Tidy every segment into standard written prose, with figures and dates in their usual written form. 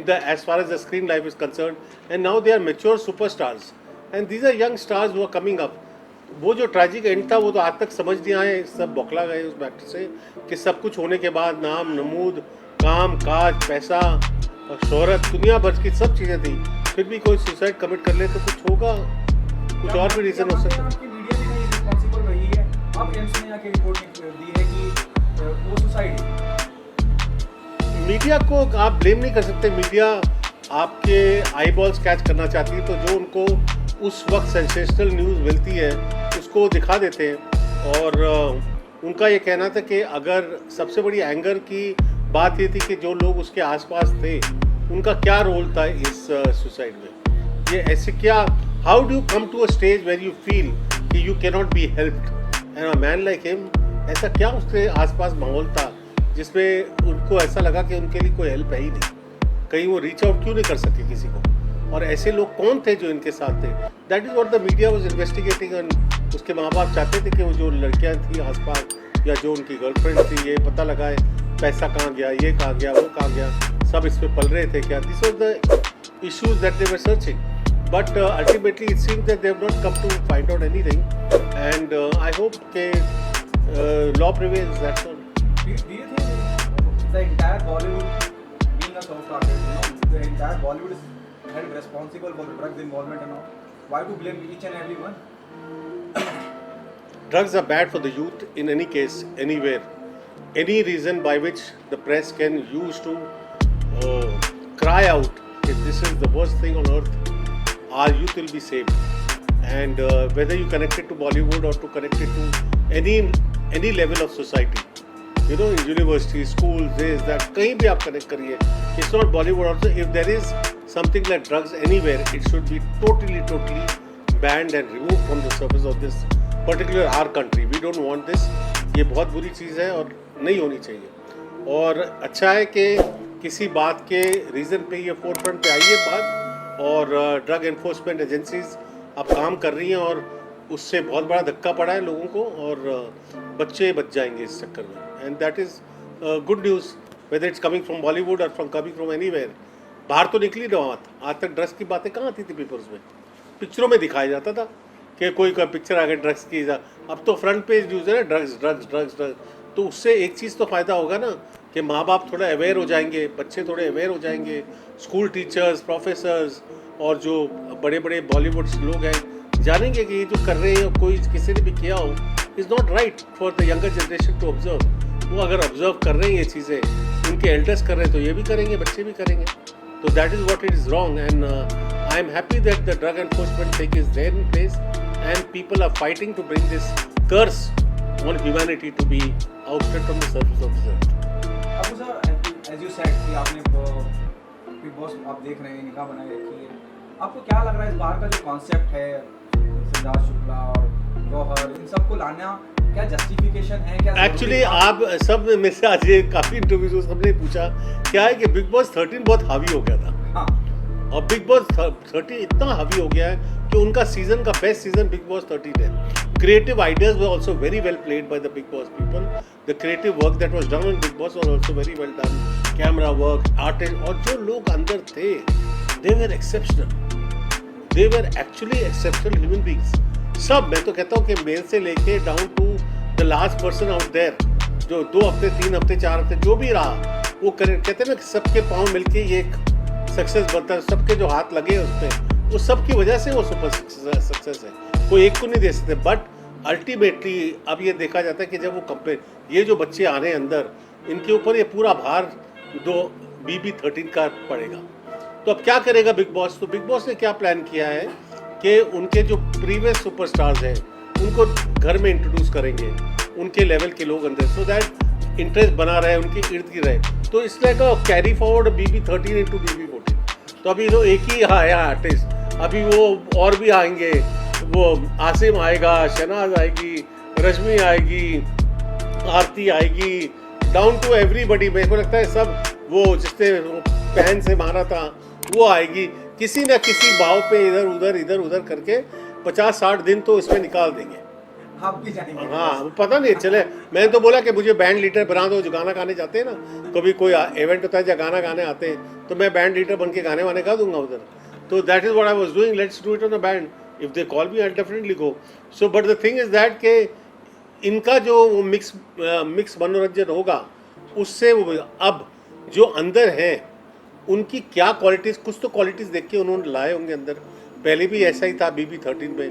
as far as the screen life is concerned, and now they are mature superstars, and these are young stars who are coming up. वो जो tragic and था वो तो आज तक समझ नहीं आए, सब बौखला गए उस मैटर से कि सब कुछ होने के बाद नाम नमूद, काम काज, पैसा और शोहरत, दुनिया भर की सब चीज़ें थी, फिर भी कोई सुसाइड कमिट कर ले तो कुछ होगा, कुछ और भी रीज़न हो सकता है। मीडिया भी कहीं रिस्पॉन्सिबल रही है। अब एम्स ने आके रिपोर्ट दी है कि वो सुसाइड। मीडिया को आप ब्लेम नहीं कर सकते। मीडिया आपके आई बॉल्स कैच करना चाहती है, तो जो उनको उस वक्त सेंसेशनल न्यूज़ मिलती है उसको दिखा देते हैं। और उनका ये कहना था कि अगर सबसे बड़ी एंगर की बात ये थी कि जो लोग उसके आसपास थे उनका क्या रोल था इस सुसाइड में। ये ऐसे क्या, how do you come to a stage where you feel कि you can not be helped and a man like him, ऐसा क्या उसके आसपास माहौल था जिसमें उनको ऐसा लगा कि उनके लिए कोई हेल्प है ही नहीं, कहीं वो रीच आउट क्यों नहीं कर सके किसी को, और ऐसे लोग कौन थे जो इनके साथ थे। That is what the media was investigating. And उसके माँ बाप चाहते थे कि वो जो लड़कियां थी आसपास या जो उनकी गर्लफ्रेंड थी ये पता लगाए पैसा कहाँ गया, ये कहाँ गया, वो कहाँ गया, सब इस पर पल रहे थे क्या। This was the issues that they were searching, but ultimately it seems that they have not come to find out anything, and I hope के law prevails, that's all. Do you think the entire Bollywood, being a soft artist, the entire Bollywood is held responsible for the drugs involvement and all? Why to blame each and every one? Drugs are bad for the youth in any case, anywhere. Any reason by which the press can use to cry out if this is the worst thing on earth, our youth will be saved. And whether you connect it to Bollywood or to connect it to any level of society, you know, in university, schools, this, that, kahin bhi aap connect kariye. It's not Bollywood also. If there is something like drugs anywhere, it should be totally banned and removed from the surface of this particular our country. We don't want this. ये बहुत बुरी चीज़ है और नहीं होनी चाहिए। और अच्छा है कि किसी बात के रीज़न पे ये फोर फ्रंट पे आई है बात, और ड्रग एनफोर्समेंट एजेंसीज अब काम कर रही हैं, और उससे बहुत बड़ा धक्का पड़ा है लोगों को, और बच्चे बच जाएंगे इस चक्कर में। And that is good news, whether it's coming from Bollywood और कमिंग फ्रॉम एनीवेयर। बाहर तो निकली ना बात, आज तक ड्रग्स की बातें कहाँ आती थी पेपर्स में, पिक्चरों में दिखाया जाता था कि कोई पिक्चर आ गई ड्रग्स की, अब तो फ्रंट पेज न्यूज़ है ना, ड्रग्स ड्रग्स ड्रग्स ड्रग्स। तो उससे एक चीज़ तो फ़ायदा होगा ना कि माँ बाप थोड़ा अवेयर हो जाएंगे, बच्चे थोड़े अवेयर हो जाएंगे, स्कूल टीचर्स, प्रोफेसर्स और जो बड़े बड़े बॉलीवुड लोग हैं जानेंगे कि ये जो कर रहे हैं, कोई किसी ने भी किया हो, is not right for the younger generation to observe. वो अगर ऑब्जर्व कर रहे हैं ये चीज़ें, उनके एल्डर्स कर रहे हैं, तो ये भी करेंगे, बच्चे भी करेंगे। तो that is what it is wrong, and I am happy that the drug enforcement thing is there in place and people are fighting to bring this curse on humanity to be ousted from the surface of the earth. अब sir, as you said कि आपने big boss आप देख रहे हैं, निगाह बनाए रखी है, आपको क्या लग रहा है इस बार का जो कॉन्सेप्ट है, सिद्धार्थ शुक्ला और गौहर, इन सबको लाना क्या जस्टिफिकेशन है, क्या एक्चुअली आप सब में से आज ये काफ़ी इंटरव्यूज सबने पूछा, क्या है कि बिग बॉस 13 बहुत हावी हो गया था। हाँ, और बिग बॉस 30 इतना हावी हो गया है कि उनका सीजन का बेस्ट सीजन बिग बॉस 13 है। Creative ideas were also very well played by the Bigg Boss people. The creative work that was done on Bigg Boss was also very well done. Camera work, artist, और जो लोग अंदर थे, they were exceptional, they were actually exceptional human beings. सब, मैं तो कहता हूँ कि मेल से लेके down to the last person out there, जो 2 हफ्ते 3 हफ्ते 4 हफ्ते जो भी रहा, वो कहते हैं ना कि सबके पाँव मिलके ये एक सक्सेस बनता है, सबके जो हाथ लगे उस पर, वो सब की वजह से वो सुपर सक्सेस है, कोई एक को नहीं दे सकते। बट अल्टीमेटली अब ये देखा जाता है कि जब वो कंपेयर, ये जो बच्चे आ रहे हैं अंदर, इनके ऊपर ये पूरा भार दो BB13 का पड़ेगा। तो अब क्या करेगा बिग बॉस? तो बिग बॉस ने क्या प्लान किया है कि उनके जो प्रीवियस सुपरस्टार्स हैं उनको घर में इंट्रोड्यूस करेंगे, उनके लेवल के लोग अंदर, सो दैट इंटरेस्ट बना रहे, उनके इर्द गिर्द रहे। तो इसलिए का carry forward BB13 into BB14। तो अभी तो एक ही आया आर्टिस्ट, अभी वो और भी आएंगे, वो आसिम आएगा, शहनाज आएगी, रश्मि आएगी, आरती आएगी, डाउन टू एवरीबडी। मेरे को लगता है सब वो जिसने पैन से मारा था वो आएगी, किसी न किसी भाव पे इधर उधर करके 50-60 दिन तो इसमें निकाल देंगे। आप भी जाएंगे? हाँ, पता नहीं चले। मैंने तो बोला कि मुझे बैंड लीडर बना दो, जो गाना गाने जाते हैं ना, कभी कोई इवेंट होता है जहाँ गाना गाने आते हैं, तो मैं बैंड लीडर बन के गाने वाने गा दूंगा उधर. तो that is what I was doing. Let's do it on a band. If they call me I definitely go. So but the thing is that के इनका जो मिक्स मनोरंजन होगा उससे अब जो अंदर है उनकी क्या क्वालिटीज़, कुछ तो क्वालिटीज़ देख के उन्होंने लाए होंगे अंदर. पहले भी ऐसा ही था BB13 में.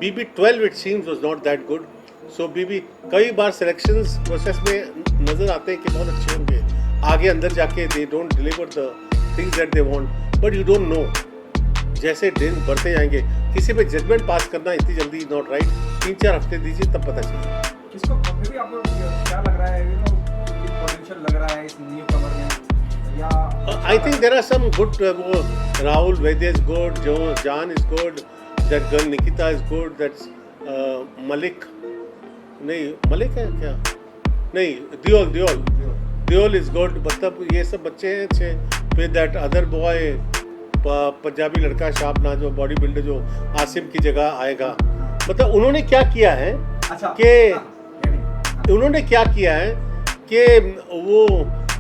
BB12 it seems was not that good. So BB कई बार सिलेक्शंस प्रोसेस में नज़र आते हैं कि बहुत अच्छे होंगे, आगे अंदर जाके they don't deliver the things that they want. But you don't know, जैसे दिन बढ़ते जाएंगे किसी पे जजमेंट पास करना इतनी जल्दी नॉट राइट. 3-4 हफ्ते दीजिए तब पता चलेगा. किसको फिर भी आपको क्या लग रहा है, पोटेंशियल लग रहा है इस न्यू कमर में या I think there are some good. Rahul Vaidya is good. John is good. That girl Nikita is good. That's Malik. नहीं मलिक है क्या? नहीं Diol is good. मतलब ये सब बच्चे हैं अच्छे. फिर that other boy पंजाबी लड़का शाबना जो बॉडी बिल्डर जो आसिम की जगह आएगा. मतलब उन्होंने क्या किया है कि उन्होंने क्या किया है कि वो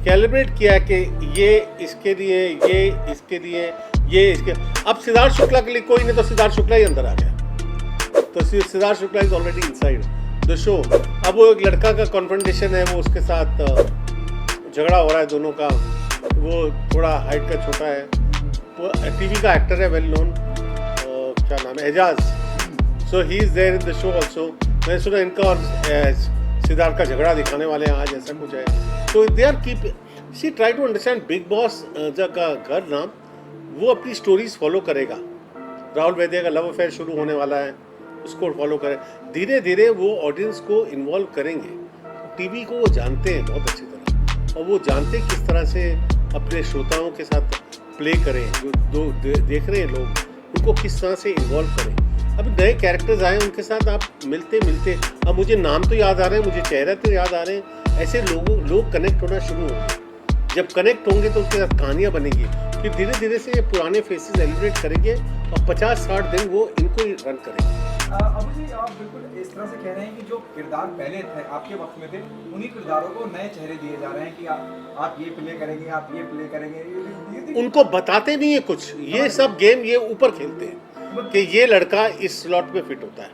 कैलिब्रेट किया कि ये इसके लिए, ये इसके लिए, ये इसके. अब सिद्धार्थ शुक्ला के लिए कोई नहीं, तो सिद्धार्थ शुक्ला ही अंदर आ गया. तो Siddharth Shukla is already inside the show. अब वो एक लड़का का कॉन्फ्रंटेशन है, वो उसके साथ झगड़ा हो रहा है दोनों का. वो थोड़ा हाइट का छोटा है, वो टीवी का एक्टर है, वेल नोन. क्या नाम है, Ejaz. So he is there in the show also. मैंने सुना इनका और सिद्धार्थ का झगड़ा दिखाने वाले हैं आज, ऐसा कुछ है. तो they are keep see try to understand. Bigg Boss का घर नाम वो अपनी स्टोरीज फॉलो करेगा. राहुल वैद्य का लव अफेयर शुरू होने वाला है, उसको फॉलो करें. धीरे धीरे वो ऑडियंस को इन्वॉल्व करेंगे. टीवी को वो जानते हैं बहुत अच्छी तरह, और वो जानते हैं किस तरह से अपने श्रोताओं के साथ प्ले करें. जो देख रहे हैं लोग, उनको किस तरह से इन्वॉल्व करें. अब नए कैरेक्टर्स आए, उनके साथ आप मिलते अब मुझे नाम तो याद आ रहे हैं, मुझे चेहरा तो याद आ रहे हैं. ऐसे लोग कनेक्ट होना शुरू होंगे. जब कनेक्ट होंगे तो उसके साथ कहानियाँ बनेगी. फिर धीरे धीरे से ये पुराने फेसेस एलिब्रेट करेंगे और 50-60 दिन वो इनको ही रन करेंगे. अबू जी, आप बिल्कुल इस तरह से कह रहे हैं कि जो किरदार पहले थे आपके वक्त में थे, उन्हीं किरदारों को नए चेहरे दिए जा रहे हैं कि आप ये प्ले करेंगे, आप ये प्ले करेंगे. उनको बताते नहीं है कुछ. ये सब गेम ये ऊपर खेलते हैं कि ये लड़का इस स्लॉट में फिट होता है.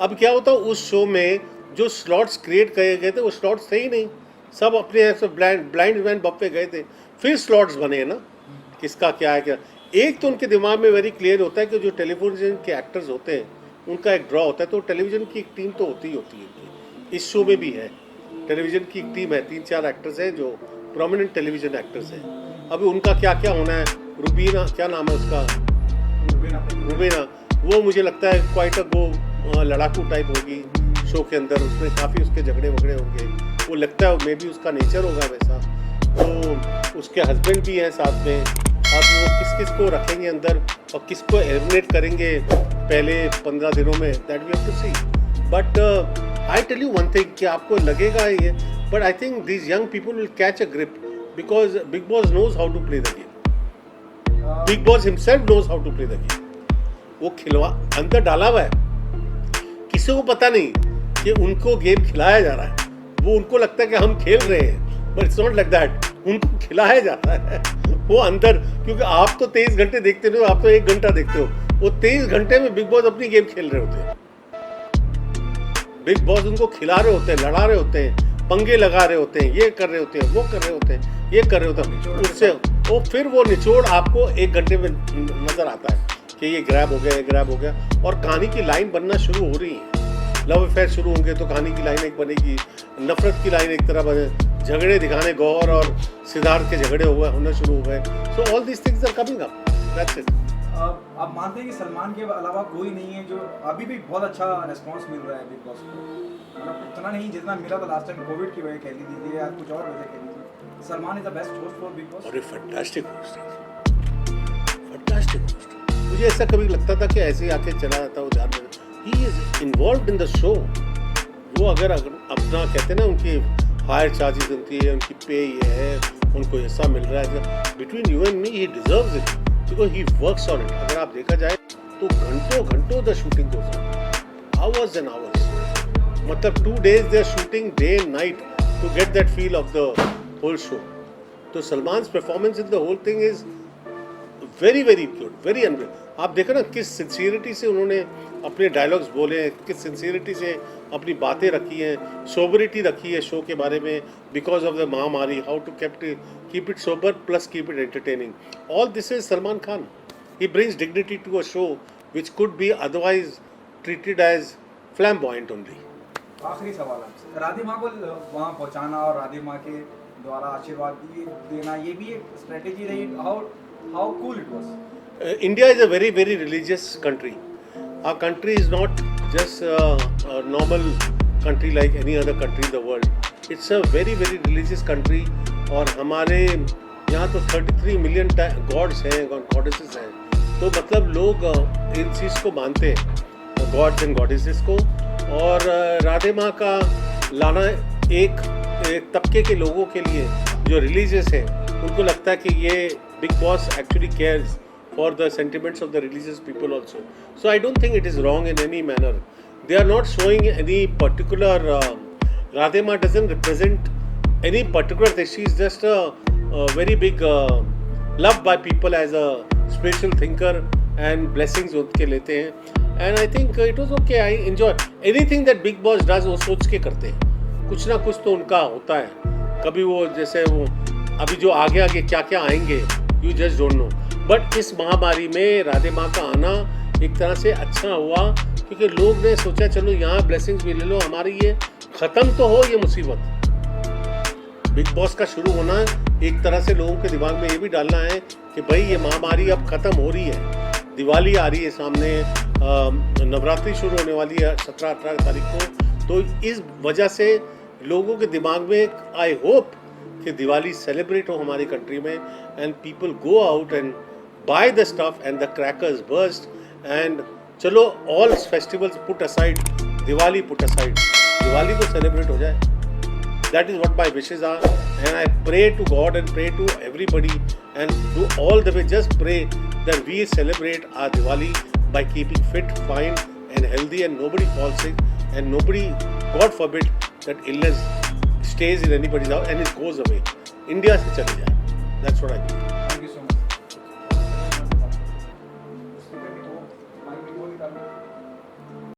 अब क्या होता है, उस शो में जो स्लॉट्स क्रिएट किए गए थे वो स्लॉट्स थे ही नहीं. सब अपने ऐसे ब्लाइंड मैन बप पे गए थे. फिर स्लॉट्स बने ना, किसका क्या है क्या. एक तो उनके दिमाग में वेरी क्लियर होता है कि जो टेलीविजन के एक्टर्स होते हैं उनका एक ड्रॉ होता है. तो टेलीविजन की एक टीम तो होती है. इस शो में भी है, टेलीविजन की एक टीम है. 3-4 एक्टर्स हैं जो प्रोमिनेंट टेलीविजन एक्टर्स हैं. अभी उनका क्या क्या होना है. रुबीना, क्या नाम है उसका, रुबीना, वो मुझे लगता है क्वाइट अ गो लड़ाकू टाइप होगी शो के अंदर. उसमें काफ़ी उसके झगड़े वगड़े होंगे. वो लगता है मे बी उसका नेचर होगा वैसा. तो उसके हस्बैंड भी हैं साथ में. अब वो किस को रखेंगे अंदर और किसको एलिमिनेट करेंगे पहले 15 दिनों में, that we have to see. But I tell you one thing कि आपको लगेगा ये, but I think these young people will catch a grip because Bigg Boss knows how to play the game. Bigg Boss himself knows how to play the game. वो खिलवा अंदर डाला हुआ है. किसी को पता नहीं कि उनको गेम खिलाया जा रहा है. वो उनको लगता है कि हम खेल रहे हैं, but it's not like that. उनको खिलाया जा रहा है वो अंदर. क्योंकि आप तो 23 घंटे देखते हो, आप तो 1 घंटा देखते हो. वो 23 घंटे में बिग बॉस अपनी गेम खेल रहे होते हैं. बिग बॉस उनको खिला रहे होते हैं, लड़ा रहे होते हैं, पंगे लगा रहे होते हैं, ये कर रहे होते हैं, वो कर रहे होते हैं, ये कर रहे होते हैं. उससे वो फिर वो निचोड़ आपको 1 घंटे में नजर आता है कि ये ग्रैब हो गया, ये ग्रैब हो गया. और कहानी की लाइन बनना शुरू हो रही है. लव अफेयर शुरू होंगे तो कहानी की लाइन एक बनेगी, नफरत की लाइन एक तरह बने, झगड़े दिखाने गौर और सिद्धार्थ के झगड़े होना शुरू हो गए. So all these things are coming up. That's it. आप मानते हैं कि सलमान के अलावा कोई नहीं है जो अभी भी बहुत अच्छा रिस्पांस मिल रहा है बिग बॉस को? मतलब इतना नहीं जितना मिला था लास्ट टाइम कोविड की वजह कह लीजिए या कुछ और वजह कह लीजिए. Salman is the best host for big boss. अरे फैंटास्टिक होस्ट है, फैंटास्टिक होस्ट. मुझे ऐसा कभी लगता था कि ऐसे ही आके चला जाता वो ध्यान में. He is involve in the show. वो अगर अपना कहते हैं ना, उनकी हायर चार्जेस होती है, उनकी पे ये है, उनको ऐसा मिल रहा है. Between you and me he deserves it because he works on it. अगर आप देखा जाए तो घंटों the shooting goes on, hours and hours. मतलब 2 days they are shooting day and night to get that feel of the whole show. तो Salman performance in the whole thing is very very good, very unbelievable. आप देखो ना किस sincerity से उन्होंने अपने dialogues बोले हैं, किस सिंसियरिटी से अपनी बातें रखी हैं, सोबरिटी रखी है शो के बारे में because of the mahamari, how to keep it sober plus keep it entertaining. All this is Salman Khan. He brings dignity to a show which could be otherwise treated as flamboyant only. आखिरी सवाल आपसे, राधे माँ को वहाँ पहुँचाना और राधे माँ के द्वारा आशीर्वाद देना, ये भी एक स्ट्रेटेजी रही। How cool it was. India is a very very religious country. Our country is not just a normal country like any other country in the world. It's a very very religious country और हमारे यहाँ तो 33 million gods हैं, goddesses हैं। तो मतलब लोग इन चीज़ को मानते हैं, gods and goddesses को। और राधे माँ का लाना एक तबके के लोगों के लिए जो रिलीजियस हैं, उनको लगता है कि ये big boss actually cares for the sentiments of the religious people also. So I don't think it is wrong in any manner. They are not showing any particular, Radhe Ma doesn't represent any particular thing. She is just a very big loved by people as a spiritual thinker and blessings उनके लेते हैं. And I think it was okay. I enjoy anything that Big Boss does. वो सोच के करते हैं, कुछ ना कुछ तो उनका होता है। कभी वो जैसे वो अभी जो आगे आगे क्या क्या आएंगे, you just don't know. But इस महामारी में राधे माँ का आना एक तरह से अच्छा हुआ, क्योंकि लोग ने सोचा चलो यहाँ ब्लेसिंग्स भी ले लो, हमारी ये ख़त्म तो हो ये मुसीबत। बिग बॉस का शुरू होना एक तरह से लोगों के दिमाग में ये भी डालना है कि भाई ये महामारी अब ख़त्म हो रही है, दिवाली आ रही है सामने, नवरात्रि शुरू होने वाली है 17-18 तारीख को। तो इस वजह से लोगों के दिमाग में आई होप कि दिवाली सेलिब्रेट हो हमारी कंट्री में, and people go out and buy the stuff and the crackers burst, and चलो all festivals put aside, Diwali put aside, Diwali तो celebrate हो जाए। That is what my wishes are, and I pray to God and pray to everybody and do all the way, just pray that we celebrate our Diwali by keeping fit, fine and healthy, and nobody falls sick, and nobody, God forbid, that illness stays in anybody's house and it goes away. India से चले जाए। That's what I think.